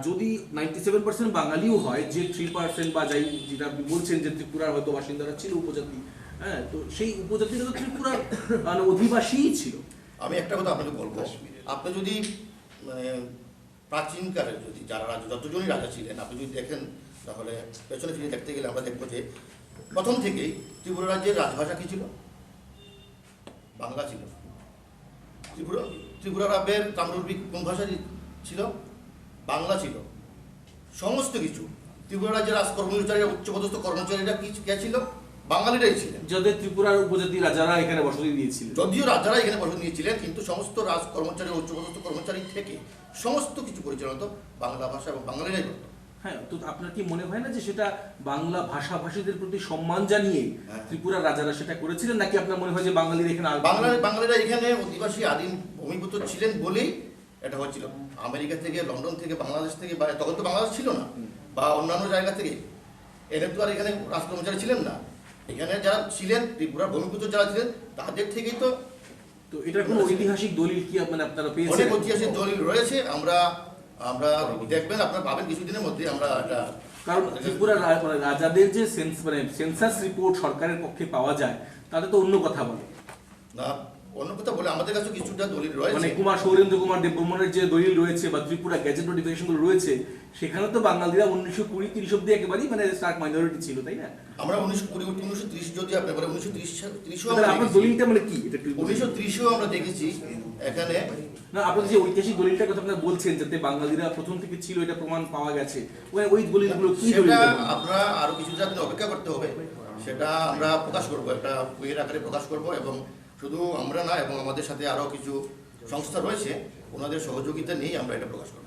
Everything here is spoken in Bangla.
যদি 97% বাঙালিও হয়, যে 3% বা যাই যেটা আপনি বলছেন যে ত্রিপুরার হয়তো বাসিন্দারা ছিল উপজাতি, হ্যাঁ, তো সেই উপজাতিরা তো ত্রিপুরার মানে অধিবাসীই ছিল। আমি একটা কথা আপনাকে বলবো, আপনি যদি মানে প্রাচীনকালের যদি যারা রাজা, যতজনই রাজা ছিলেন আপনি যদি দেখেন, তাহলে পেছনে ফিরে দেখতে গেলে আমরা দেখবো যে প্রথম থেকেই ত্রিপুরা রাজ্যের রাজভাষা কী ছিল? বাংলা ছিল। ত্রিপুরা রাজ্যের কামরূপী কোন ভাষা ছিল? বাংলা ছিল। সমস্ত কিছু ত্রিপুরা রাজ্যের কর্মচারীরা, উচ্চপদস্থ কর্মচারীরা কি কে ছিল? বাঙালিরাই ছিলেন। যাদের ত্রিপুরার উপজাতি রাজারা এখানে বসতি দিয়েছিল, যদিও রাজারা এখানে বসতি নিয়েছিলেন, কিন্তু সমস্ত রাজ কর্মচারী, উচ্চপদস্থ কর্মচারী থেকে সমস্ত কিছু পরিচালিত বাংলা ভাষা এবং বাঙালিরাই করত। হ্যাঁ, তো আপনার কি মনে হয় না যে সেটা বাংলা ভাষাভাষীদের প্রতি সম্মান জানিয়ে ত্রিপুরার রাজারা সেটা করেছিলেন, নাকি আপনার মনে হয় যে বাঙালিরা এখানে বাঙালিরা এখানে অধিবাসী আদিম ভূমিভূত ছিলেন বলেই এটা হচ্ছিল? আমেরিকা থেকে, লন্ডন থেকে, বাংলাদেশ থেকে, বা তখন তো বাংলাদেশ ছিল না, বা অন্যান্য জায়গা থেকে এনে তো আর এখানে রাজকর্মচারী ছিলেন না। এখানে যারা ছিলেন, ত্রিপুরার ভূমিভূত যারা ছিলেন, তাদের থেকেই তো। তো এটার কোনো ঐতিহাসিক দলিল কি মানে আপনারা পেয়েছেন? অনেক ঐতিহাসিক দলিল রয়েছে, আমরা দেখবেন, আপনার পাবেন কিছুদিনের মধ্যে আমরা এটা। কারণ ত্রিপুরার রাজাদের যে সেন্সাস রিপোর্ট সরকারের পক্ষে পাওয়া যায়, তাতে তো অন্য কথা বলে না, অন্য কথা বলে আমাদের কাছে কিছুটা দলিল রয়েছে। মানে সৌরেন্দ্র কুমার দেববর্মনের যে দলিল রয়েছে বা ত্রিপুরা গ্যাজেট নোটিফিকেশনগুলো রয়েছে, সেখানে তো বাঙালিরা 1920-30 অব্দি একেবারেই মানে স্টার্ক মাইনরিটি ছিল, তাই না? আমরা 1920-1930 যদি আপনি বলেন, 1930 আপনার দলিলটা মানে কি? এটা 1930 আমরা দেখেছি এখানে। না, আপনি যে ঐতিহাসিক দলিলটার কথা আপনারা বলছেন, যাতে বাঙালিরা প্রথম থেকে ছিল, এটা প্রমাণ পাওয়া গেছে, ওই দলিলগুলো কি? সেটা আমরা আরো কিছুটা আপনি অপেক্ষা করতে হবে, সেটা আমরা প্রকাশ করব, একটা বইয়ের আকারে প্রকাশ করব, এবং শুধু আমরা না, এবং আমাদের সাথে আরো কিছু সংস্থা রয়েছে, ওনাদের সহযোগিতা নিয়েই আমরা এটা প্রকাশ করব।